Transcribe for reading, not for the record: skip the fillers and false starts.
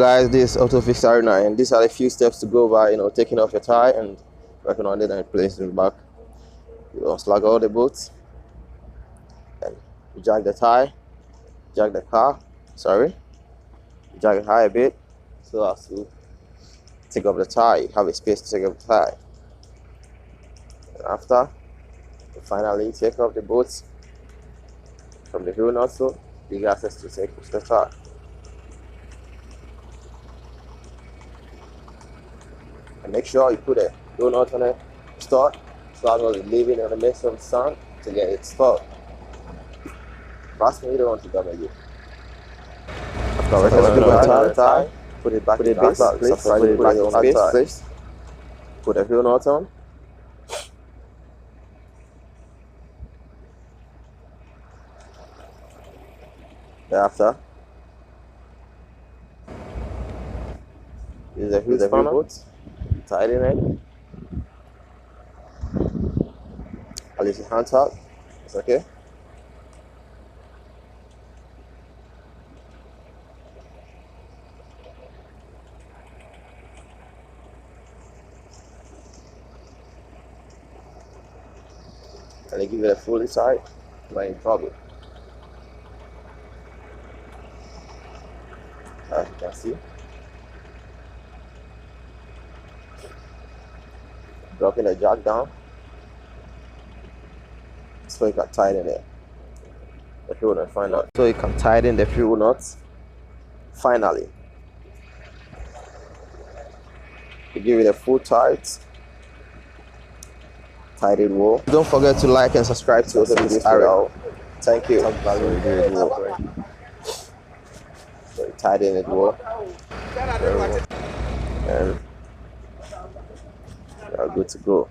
Guys, this is Autofix tyre, and these are a few steps to go by, taking off your tire and working on it and placing it back. You unslug all the bolts and you jack the tire, jack the car, jack it high a bit so as to take off the tire. You have a space to take off the tire. And after, you finally take off the bolts from the wheel nut, so you got access to take off the tire. And make sure you put a wheel nut on it, start, so I'm going to leave it in the midst of the sun to get it started. Trust me, you don't want to damage it. After removing the tire, put it back in its place, put it back in space, put a wheel nut on. Thereafter, use a wheel spanner, tighten it. I'll leave your hands out. It's okay. And I give it a full inside, not in trouble. As you can see, dropping the jack down so you can tighten it. The fuel nut finally. So you can tighten the fuel nuts finally. You give it a full tight. Tighten wall. Don't forget to like and subscribe to this video. Thank you. So you tighten it well. And you're good to go.